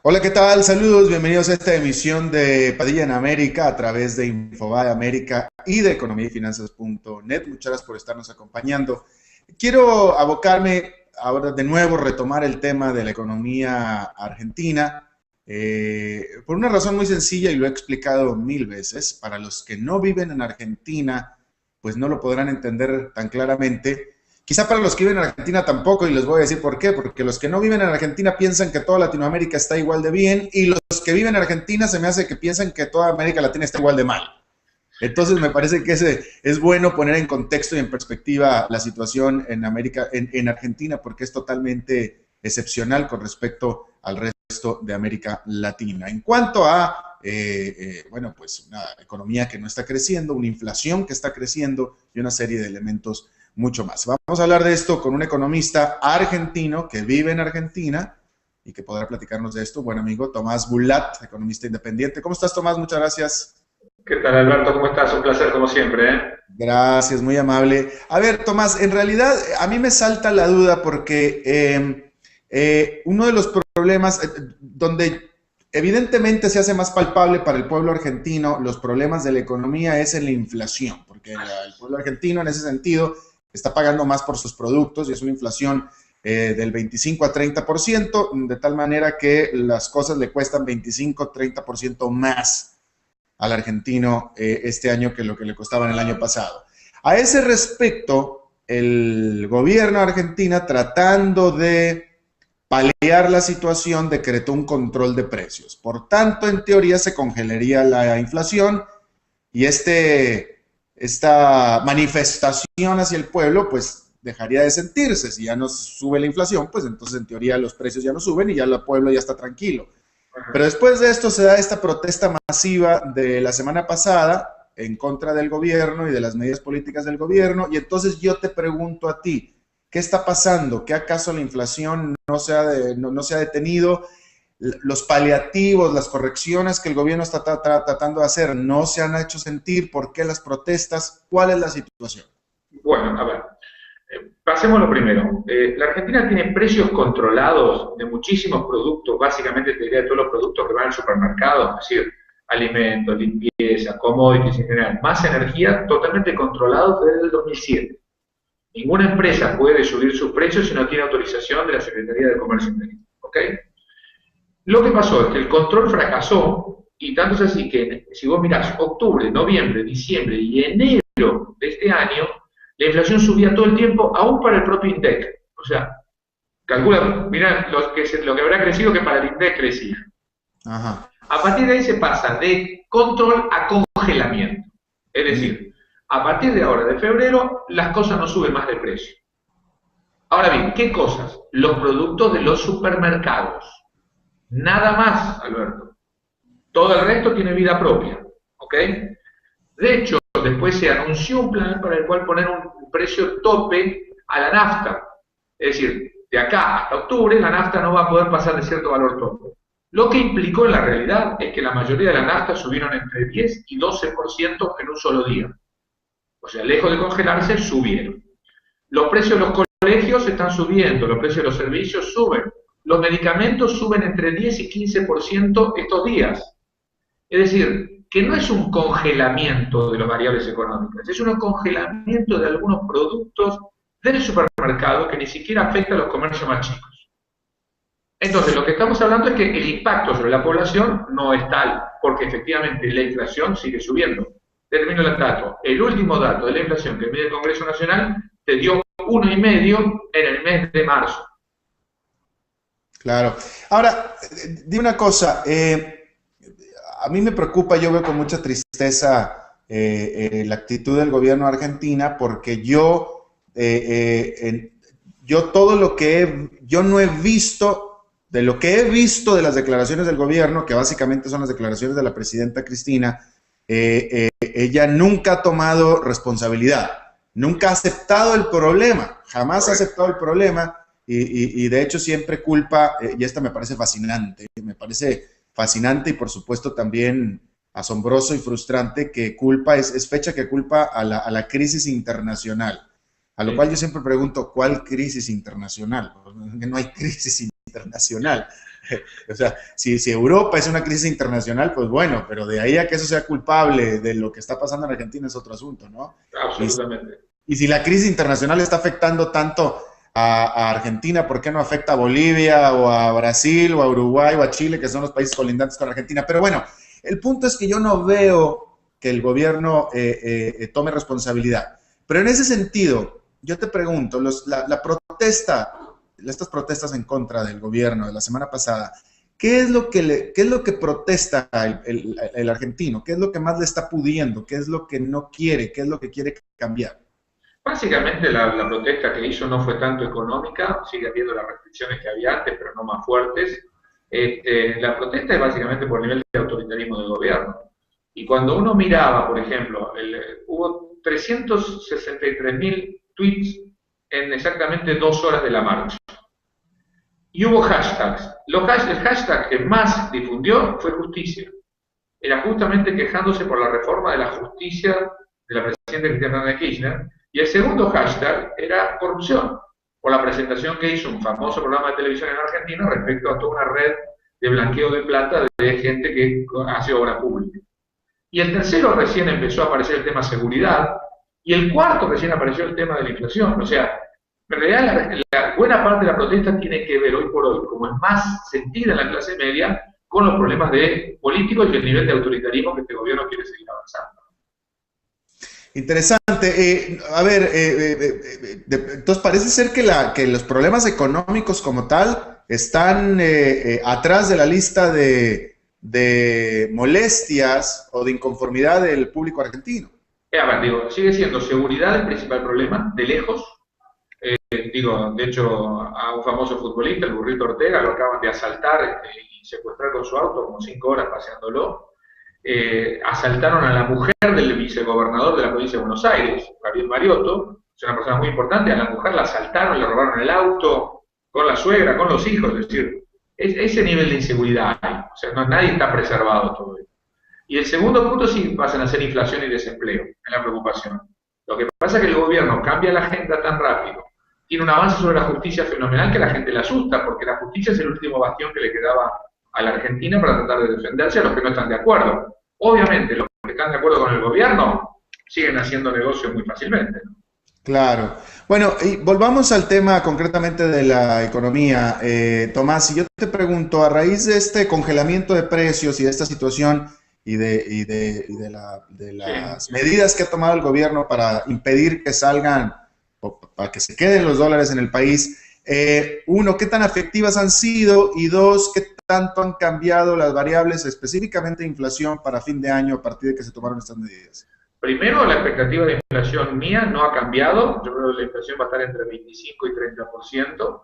Hola, ¿qué tal? Saludos, bienvenidos a esta emisión de Padilla en América a través de Infobae América y de economía y finanzas.net. Muchas gracias por estarnos acompañando. Quiero abocarme ahora de nuevo, retomar el tema de la economía argentina, por una razón muy sencilla y lo he explicado mil veces. Para los que no viven en Argentina, pues no lo podrán entender tan claramente. Quizá para los que viven en Argentina tampoco, y les voy a decir por qué, porque los que no viven en Argentina piensan que toda Latinoamérica está igual de bien, y los que viven en Argentina se me hace que piensan que toda América Latina está igual de mal. Entonces me parece que es bueno poner en contexto y en perspectiva la situación en América, en Argentina, porque es totalmente excepcional con respecto al resto de América Latina. En cuanto a bueno, pues una economía que no está creciendo, una inflación que está creciendo y una serie de elementos mucho más. Vamos a hablar de esto con un economista argentino que vive en Argentina y que podrá platicarnos de esto, buen amigo Tomás Bulat, economista independiente. ¿Cómo estás, Tomás? Muchas gracias. ¿Qué tal, Alberto? ¿Cómo estás? Un placer como siempre, ¿eh? Gracias, muy amable. A ver, Tomás, en realidad a mí me salta la duda porque uno de los problemas donde evidentemente se hace más palpable para el pueblo argentino los problemas de la economía es en la inflación, porque el pueblo argentino en ese sentido está pagando más por sus productos y es una inflación del 25 a 30%, de tal manera que las cosas le cuestan 25-30% más al argentino este año que lo que le costaba en el año pasado. A ese respecto, el gobierno de Argentina, tratando de paliar la situación, decretó un control de precios. Por tanto, en teoría se congelaría la inflación y esta manifestación hacia el pueblo, pues dejaría de sentirse. Si ya no sube la inflación, pues entonces en teoría los precios ya no suben y ya el pueblo ya está tranquilo. Pero después de esto se da esta protesta masiva de la semana pasada en contra del gobierno y de las medidas políticas del gobierno. Y entonces yo te pregunto a ti, ¿qué está pasando? ¿Qué acaso la inflación no se ha detenido? Los paliativos, las correcciones que el gobierno está tratando de hacer no se han hecho sentir. ¿Por qué las protestas? ¿Cuál es la situación? Bueno, a ver, pasemos lo primero. La Argentina tiene precios controlados de muchísimos productos, básicamente te diría de todos los productos que van al supermercado, es decir, alimentos, limpieza, commodities en general, más energía, totalmente controlados desde el 2007. Ninguna empresa puede subir sus precios si no tiene autorización de la Secretaría de Comercio Interior. ¿Ok? Lo que pasó es que el control fracasó y tanto es así que si vos mirás octubre, noviembre, diciembre y enero de este año, la inflación subía todo el tiempo, aún para el propio INDEC. O sea, calcula, mirá lo que habrá crecido que para el INDEC crecía. Ajá. A partir de ahí se pasa de control a congelamiento. Es Mm. decir, a partir de ahora, de febrero, las cosas no suben más de precio. Ahora bien, ¿qué cosas? Los productos de los supermercados. Nada más, Alberto. Todo el resto tiene vida propia, ¿ok? De hecho, después se anunció un plan para el cual poner un precio tope a la nafta. Es decir, de acá hasta octubre la nafta no va a poder pasar de cierto valor tope. Lo que implicó en la realidad es que la mayoría de las naftas subieron entre 10 y 12% en un solo día. O sea, lejos de congelarse, subieron. Los precios de los colegios están subiendo, los precios de los servicios suben. Los medicamentos suben entre 10 y 15% estos días. Es decir, que no es un congelamiento de las variables económicas, es un congelamiento de algunos productos del supermercado que ni siquiera afecta a los comercios más chicos. Entonces, lo que estamos hablando es que el impacto sobre la población no es tal, porque efectivamente la inflación sigue subiendo. Termino el dato. El último dato de la inflación que mide el Congreso Nacional te dio 1,5 en el mes de marzo. Claro. Ahora, di una cosa, a mí me preocupa, yo veo con mucha tristeza la actitud del gobierno de Argentina porque yo todo lo que yo no he visto, de lo que he visto de las declaraciones del gobierno, que básicamente son las declaraciones de la presidenta Cristina, ella nunca ha tomado responsabilidad, nunca ha aceptado el problema, jamás ha Correcto. aceptado el problema y de hecho siempre culpa, y esta me parece fascinante y por supuesto también asombroso y frustrante que culpa, es fecha que culpa a la crisis internacional. A lo cual yo Sí. siempre pregunto, ¿cuál crisis internacional? No hay crisis internacional. O sea, si Europa es una crisis internacional, pues bueno, pero de ahí a que eso sea culpable de lo que está pasando en Argentina es otro asunto, ¿no? Absolutamente. Y si la crisis internacional está afectando tanto a Argentina, ¿por qué no afecta a Bolivia o a Brasil o a Uruguay o a Chile, que son los países colindantes con Argentina? Pero bueno, el punto es que yo no veo que el gobierno tome responsabilidad. Pero en ese sentido, yo te pregunto, la protesta, estas protestas en contra del gobierno de la semana pasada, ¿qué es lo que protesta el argentino? ¿Qué es lo que más le está pudiendo? ¿Qué es lo que no quiere? ¿Qué es lo que quiere cambiar? Básicamente la protesta que hizo no fue tanto económica, sigue habiendo las restricciones que había antes, pero no más fuertes. La protesta es básicamente por el nivel de autoritarismo del gobierno. Y cuando uno miraba, por ejemplo, hubo 363.000 tweets en exactamente 2 horas de la marcha. Y hubo hashtags. El hashtag que más difundió fue justicia. Era justamente quejándose por la reforma de la justicia de la presidenta Cristina Fernández de Kirchner. Y el segundo hashtag era corrupción, por la presentación que hizo un famoso programa de televisión en Argentina respecto a toda una red de blanqueo de plata de gente que hace obra pública. Y el tercero recién empezó a aparecer el tema seguridad, y el cuarto recién apareció el tema de la inflación. O sea, en realidad la buena parte de la protesta tiene que ver hoy por hoy, como es más sentida en la clase media, con los problemas de políticos y el nivel de autoritarismo que este gobierno quiere seguir avanzando. Interesante. A ver, entonces parece ser que los problemas económicos como tal están atrás de la lista de molestias o de inconformidad del público argentino. A ver, digo, sigue siendo seguridad el principal problema, de lejos. De hecho, a un famoso futbolista, el Burrito Ortega, lo acaban de asaltar y secuestrar con su auto como 5 horas paseándolo. Asaltaron a la mujer del vicegobernador de la provincia de Buenos Aires, Gabriel Mariotto, es una persona muy importante. A la mujer la asaltaron, le robaron el auto, con la suegra, con los hijos. Es decir, ese nivel de inseguridad hay. O sea, nadie está preservado todo esto. Y el segundo punto sí pasan a ser inflación y desempleo, es la preocupación. Lo que pasa es que el gobierno cambia la agenda tan rápido, tiene un avance sobre la justicia fenomenal que a la gente le asusta, porque la justicia es el último bastión que le quedaba a la Argentina para tratar de defenderse a los que no están de acuerdo. Obviamente, los que están de acuerdo con el gobierno siguen haciendo negocios muy fácilmente, ¿no? Claro. Bueno, y volvamos al tema concretamente de la economía. Tomás, si yo te pregunto, a raíz de este congelamiento de precios y de esta situación de las medidas que ha tomado el gobierno para impedir que salgan o para que se queden los dólares en el país, uno, ¿qué tan efectivas han sido? Y dos, ¿qué tanto han cambiado las variables, específicamente inflación, para fin de año a partir de que se tomaron estas medidas? Primero, la expectativa de inflación mía no ha cambiado. Yo creo que la inflación va a estar entre 25 y 30%.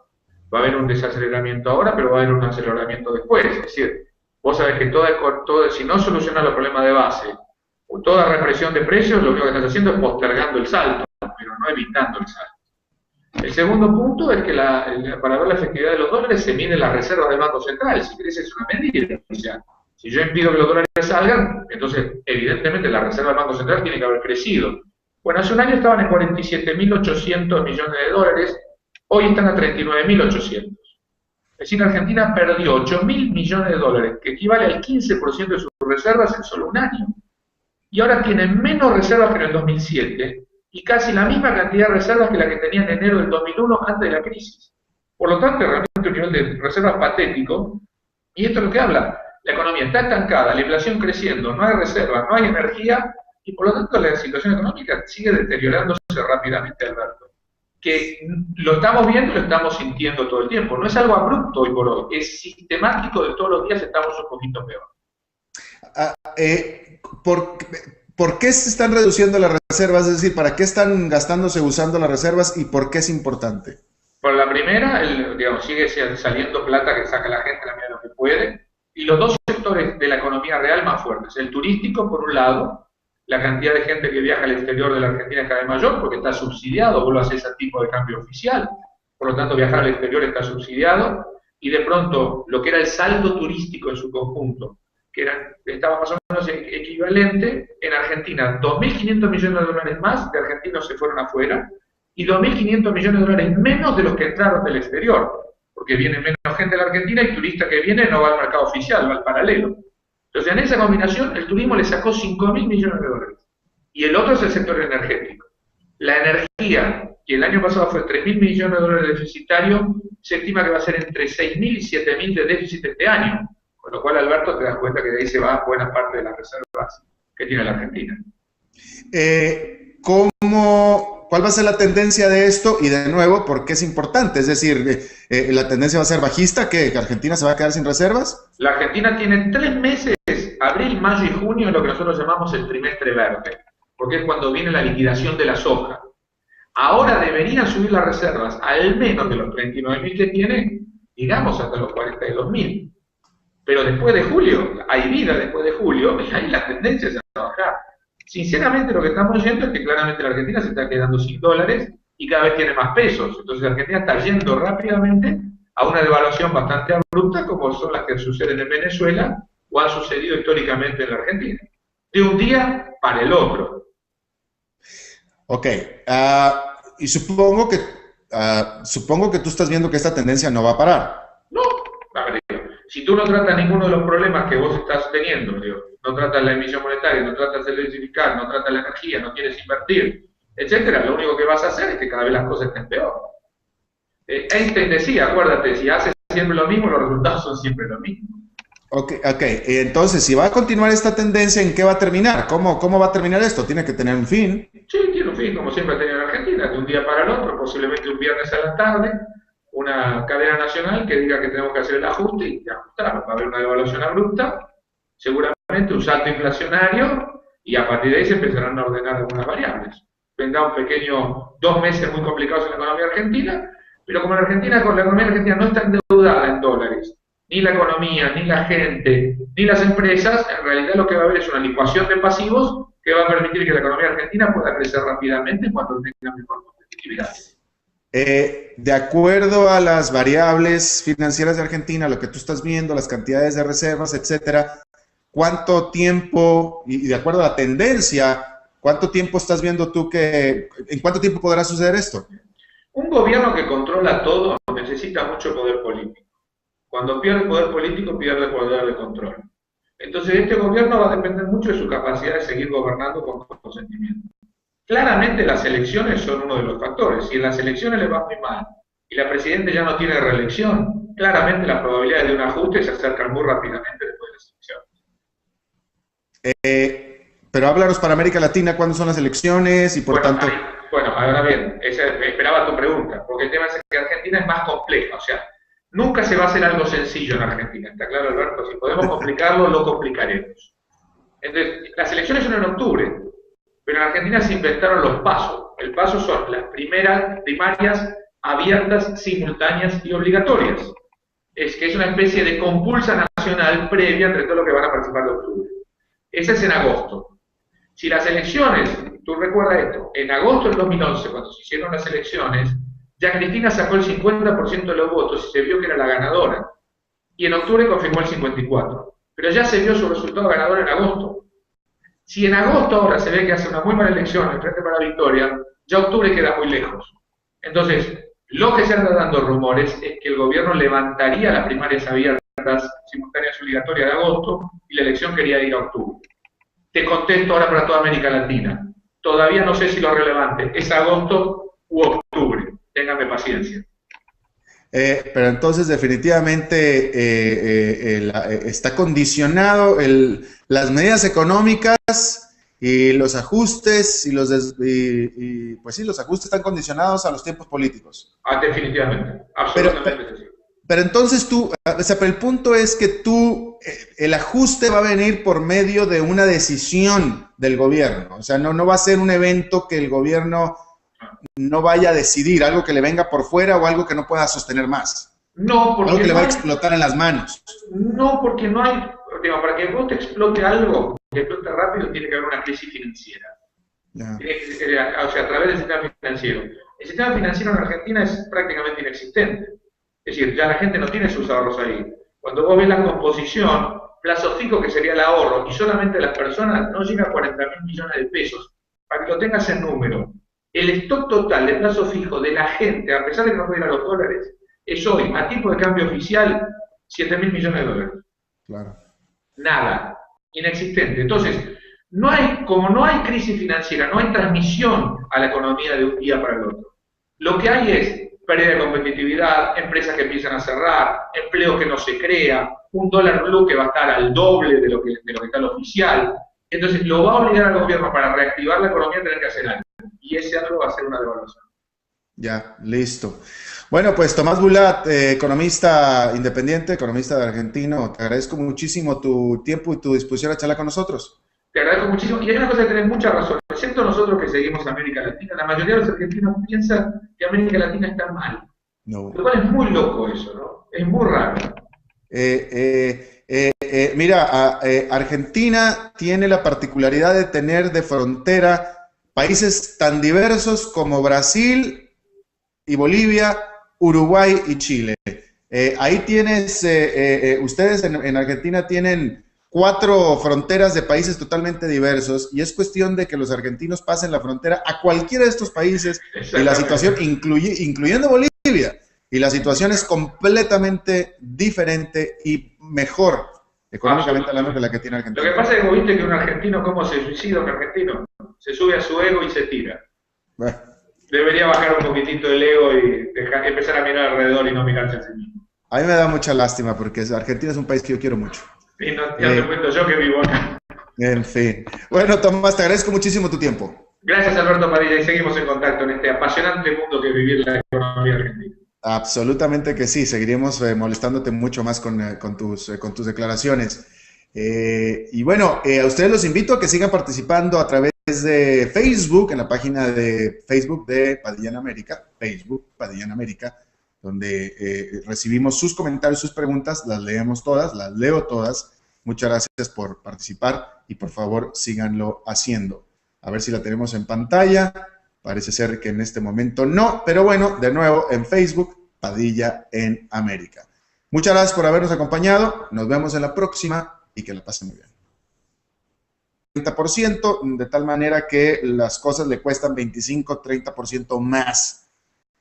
Va a haber un desaceleramiento ahora, pero va a haber un aceleramiento después. Es decir, vos sabés que si no solucionas los problemas de base o toda represión de precios, lo único que estás haciendo es postergando el salto, pero no evitando el salto. El segundo punto es que para ver la efectividad de los dólares se miden las reservas del Banco Central. Si querés, es una medida. O sea, si yo impido que los dólares salgan, entonces evidentemente la reserva del Banco Central tiene que haber crecido. Bueno, hace un año estaban en 47.800 millones de dólares, hoy están a 39.800. Es decir, Argentina perdió 8.000 millones de dólares, que equivale al 15% de sus reservas en solo un año. Y ahora tienen menos reservas que en el 2007 y casi la misma cantidad de reservas que la que tenían en enero del 2001 antes de la crisis. Por lo tanto, realmente un nivel de reservas patético, y esto es lo que habla. La economía está estancada, la inflación creciendo, no hay reservas, no hay energía, y por lo tanto la situación económica sigue deteriorándose rápidamente, Alberto. Que lo estamos viendo y lo estamos sintiendo todo el tiempo. No es algo abrupto hoy por hoy, es sistemático, de todos los días estamos un poquito peor. ¿Por qué se están reduciendo las reservas? Es decir, ¿para qué están gastándose usando las reservas y por qué es importante? Por la primera, sigue saliendo plata que saca la gente a la medida de lo que puede. Y los dos sectores de la economía real más fuertes. El turístico, por un lado, la cantidad de gente que viaja al exterior de la Argentina es cada vez mayor porque está subsidiado, vos lo haces a tipo de cambio oficial. Por lo tanto, viajar al exterior está subsidiado. Y de pronto, lo que era el saldo turístico en su conjunto, que estaba más o menos equivalente, en Argentina, 2.500 millones de dólares más de argentinos se fueron afuera y 2.500 millones de dólares menos de los que entraron del exterior. porque viene menos gente a la Argentina y el turista que viene no va al mercado oficial, va al paralelo. Entonces, en esa combinación, el turismo le sacó 5.000 millones de dólares. Y el otro es el sector energético. La energía, que el año pasado fue 3.000 millones de dólares deficitario, se estima que va a ser entre 6.000 y 7.000 de déficit este año. Con lo cual, Alberto, te das cuenta que de ahí se va buena parte de las reservas que tiene la Argentina. ¿Cuál va a ser la tendencia de esto? Y de nuevo, ¿por qué es importante? Es decir, ¿la tendencia va a ser bajista? ¿Que Argentina se va a quedar sin reservas? La Argentina tiene 3 meses, abril, mayo y junio, lo que nosotros llamamos el trimestre verde, porque es cuando viene la liquidación de la soja. Ahora deberían subir las reservas al menos de los 39.000 que tiene, digamos hasta los 42.000. Pero después de julio, hay vida después de julio, y ahí la tendencia es a bajar. Sinceramente, lo que estamos viendo es que claramente la Argentina se está quedando sin dólares y cada vez tiene más pesos. Entonces la Argentina está yendo rápidamente a una devaluación bastante abrupta, como son las que suceden en Venezuela o han sucedido históricamente en la Argentina. De un día para el otro. Ok. Y supongo que tú estás viendo que esta tendencia no va a parar. No, a ver, si tú no tratas ninguno de los problemas que vos estás teniendo, no tratas la emisión monetaria, no tratas de diversificar, no tratas la energía, no quieres invertir, etcétera, lo único que vas a hacer es que cada vez las cosas estén peor. Einstein decía, acuérdate, si haces siempre lo mismo, los resultados son siempre lo mismo. Ok. Entonces, si va a continuar esta tendencia, ¿en qué va a terminar? ¿Cómo va a terminar esto? Tiene que tener un fin. Sí, tiene un fin, como siempre ha tenido en Argentina, de un día para el otro, posiblemente un viernes a la tarde, una cadena nacional que diga que tenemos que hacer el ajuste y ajustar. Va a haber una devaluación abrupta, seguramente un salto inflacionario, y a partir de ahí se empezarán a ordenar algunas variables. Vendrá un pequeño 2 meses muy complicados en la economía argentina, pero como la economía argentina no está endeudada en dólares, ni la economía, ni la gente, ni las empresas, en realidad lo que va a haber es una licuación de pasivos que va a permitir que la economía argentina pueda crecer rápidamente cuando tenga mejor competitividad. De acuerdo a las variables financieras de Argentina, lo que tú estás viendo, las cantidades de reservas, etcétera, ¿cuánto tiempo, y de acuerdo a la tendencia, cuánto tiempo estás viendo tú en cuánto tiempo podrá suceder esto? Un gobierno que controla todo necesita mucho poder político. Cuando pierde poder político, pierde poder de control. Entonces, este gobierno va a depender mucho de su capacidad de seguir gobernando con consentimiento. Claramente las elecciones son uno de los factores. Si en las elecciones le va muy mal y la presidenta ya no tiene reelección, claramente las probabilidades de un ajuste se acercan muy rápidamente después de las elecciones. Pero háblanos para América Latina, ¿cuándo son las elecciones? Y por tanto... Bueno, ahora bien, esperaba tu pregunta, porque el tema es que Argentina es más compleja, o sea, nunca se va a hacer algo sencillo en Argentina, ¿está claro, Alberto? Si podemos complicarlo, lo complicaremos. Entonces, las elecciones son en octubre, pero en Argentina se inventaron los pasos. El paso son las primarias abiertas, simultáneas y obligatorias. Es que es una especie de compulsa nacional previa entre todos los que van a participar de octubre. Esa es en agosto. Si las elecciones, tú recuerdas esto, en agosto del 2011, cuando se hicieron las elecciones, ya Cristina sacó el 50% de los votos y se vio que era la ganadora. Y en octubre confirmó el 54%. Pero ya se vio su resultado ganador en agosto. Si en agosto ahora se ve que hace una muy mala elección en Frente para la Victoria, ya octubre queda muy lejos. Entonces, lo que se anda dando rumores es que el gobierno levantaría las primarias abiertas, simultáneas y obligatorias de agosto, y la elección quería ir a octubre. Te contesto ahora para toda América Latina. Todavía no sé si lo relevante es agosto u octubre. Téngame paciencia. Pero entonces definitivamente está condicionado las medidas económicas y los ajustes pues sí, los ajustes están condicionados a los tiempos políticos. Definitivamente, absolutamente. Pero entonces pero el punto es que el ajuste va a venir por medio de una decisión del gobierno. O sea, no va a ser un evento que el gobierno no vaya a decidir, algo que le venga por fuera o algo que no pueda sostener más. No, porque algo que le va a explotar en las manos. No, porque no hay, para que vos te explote algo, que explote rápido, tiene que haber una crisis financiera. O sea, a través del sistema financiero. El sistema financiero en Argentina es prácticamente inexistente. Es decir, ya la gente no tiene sus ahorros ahí. Cuando vos ves la composición, plazo fijo que sería el ahorro, y solamente las personas no llega a 40.000 millones de pesos. Para que lo tengas en número, el stock total de plazo fijo de la gente, a pesar de que no puede ir a los dólares, es hoy, a tipo de cambio oficial, 7.000 millones de dólares. Claro. Nada, inexistente. Entonces, como no hay crisis financiera, no hay transmisión a la economía de un día para el otro. Lo que hay es pérdida de competitividad, empresas que empiezan a cerrar, empleo que no se crea, un dólar blue que va a estar al doble de lo que está el oficial. Entonces, lo va a obligar al gobierno para reactivar la economía a tener que hacer algo. Y ese algo va a ser una devaluación. Ya, listo. Bueno, pues Tomás Bulat, economista independiente, economista de argentino, te agradezco muchísimo tu tiempo y tu disposición a charlar con nosotros. Te agradezco muchísimo. Y hay una cosa que tenés mucha razón. Excepto nosotros que seguimos América Latina, la mayoría de los argentinos piensan que América Latina está mal. No. Lo cual es muy loco eso, ¿no? Es muy raro. Mira, Argentina tiene la particularidad de tener de frontera países tan diversos como Brasil y Bolivia, Uruguay y Chile. Ahí tienes, ustedes en Argentina tienen 4 fronteras de países totalmente diversos y es cuestión de que los argentinos pasen la frontera a cualquiera de estos países y la situación, incluyendo Bolivia, y la situación es completamente diferente y mejor económicamente hablando que la que tiene Argentina. Lo que pasa es que viste que un argentino, ¿cómo se suicida un argentino? Se sube a su ego y se tira. Bueno. Debería bajar un poquitito el ego y empezar a mirar alrededor y no mirarse a sí mismo. A mí me da mucha lástima porque Argentina es un país que yo quiero mucho. Y no te cuento yo que vivo acá. En fin. Bueno, Tomás, te agradezco muchísimo tu tiempo. Gracias, Alberto Padilla, y seguimos en contacto en este apasionante mundo que es vivir la economía argentina. Absolutamente que sí, seguiremos molestándote mucho más con tus declaraciones. Y bueno, a ustedes los invito a que sigan participando a través de Facebook, en la página de Facebook de Padilla en América, Facebook Padilla en América, donde recibimos sus comentarios, sus preguntas, las leemos todas, las leo todas. Muchas gracias por participar y por favor síganlo haciendo. A ver si la tenemos en pantalla. Parece ser que en este momento no, pero bueno, de nuevo en Facebook, Padilla en América. Muchas gracias por habernos acompañado. Nos vemos en la próxima y que la pasen muy bien. 30%, de tal manera que las cosas le cuestan 25-30% más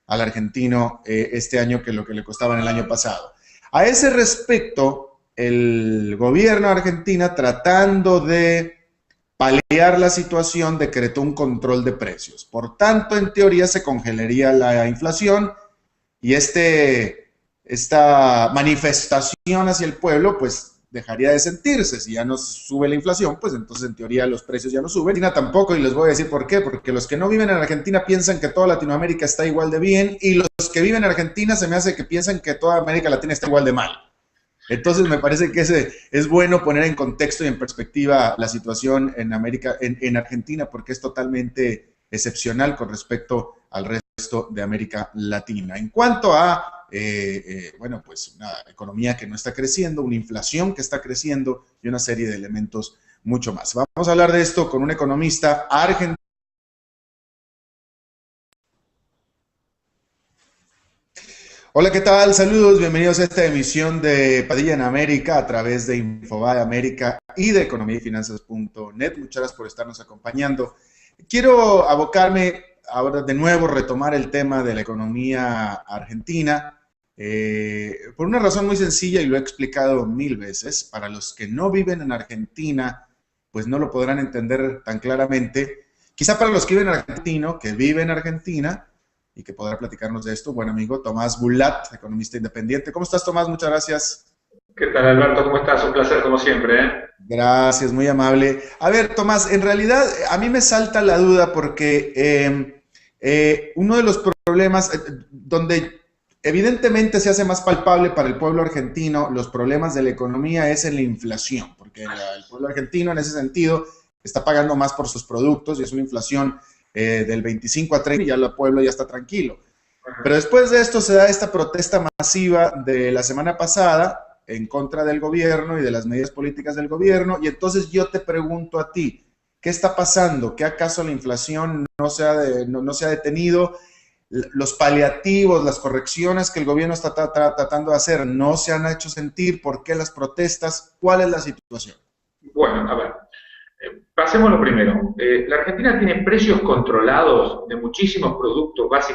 al argentino este año que lo que le costaban el año pasado. A ese respecto, el gobierno de Argentina, tratando de paliar la situación, decretó un control de precios. Por tanto, en teoría se congelaría la inflación y esta manifestación hacia el pueblo, pues dejaría de sentirse. Si ya no sube la inflación, pues entonces en teoría los precios ya no suben. Argentina tampoco, y les voy a decir por qué, porque los que no viven en Argentina piensan que toda Latinoamérica está igual de bien, y los que viven en Argentina se me hace que piensan que toda América Latina está igual de mal. Entonces me parece que es bueno poner en contexto y en perspectiva la situación en Argentina, porque es totalmente excepcional con respecto al resto de América Latina. En cuanto a, bueno, pues una economía que no está creciendo, una inflación que está creciendo y una serie de elementos mucho más. Vamos a hablar de esto con un economista argentino. Hola, ¿qué tal? Saludos, bienvenidos a esta emisión de Padilla en América a través de Infobae América y de economía y finanzas.net. Muchas gracias por estarnos acompañando. Quiero abocarme ahora de nuevo, retomar el tema de la economía argentina por una razón muy sencilla y lo he explicado 1000 veces. Para los que no viven en Argentina, pues no lo podrán entender tan claramente. Quizá para los que viven en Argentina, y que podrá platicarnos de esto, buen amigo Tomás Bulat, economista independiente. ¿Cómo estás, Tomás? Muchas gracias. ¿Qué tal, Alberto? ¿Cómo estás? Un placer, como siempre, ¿eh? Gracias, muy amable. A ver, Tomás, en realidad a mí me salta la duda porque uno de los problemas donde evidentemente se hace más palpable para el pueblo argentino los problemas de la economía es en la inflación, porque el pueblo argentino en ese sentido está pagando más por sus productos y es una inflación del 25 a 30 y ya el pueblo ya está tranquilo. Pero después de esto se da esta protesta masiva de la semana pasada en contra del gobierno y de las medidas políticas del gobierno, y entonces yo te pregunto a ti, ¿qué está pasando? ¿Qué acaso la inflación no se ha detenido? Los paliativos, las correcciones que el gobierno está tratando de hacer no se han hecho sentir. ¿Por qué las protestas? ¿Cuál es la situación? Bueno, a ver. Pasemos lo primero. La Argentina tiene precios controlados de muchísimos productos, básicamente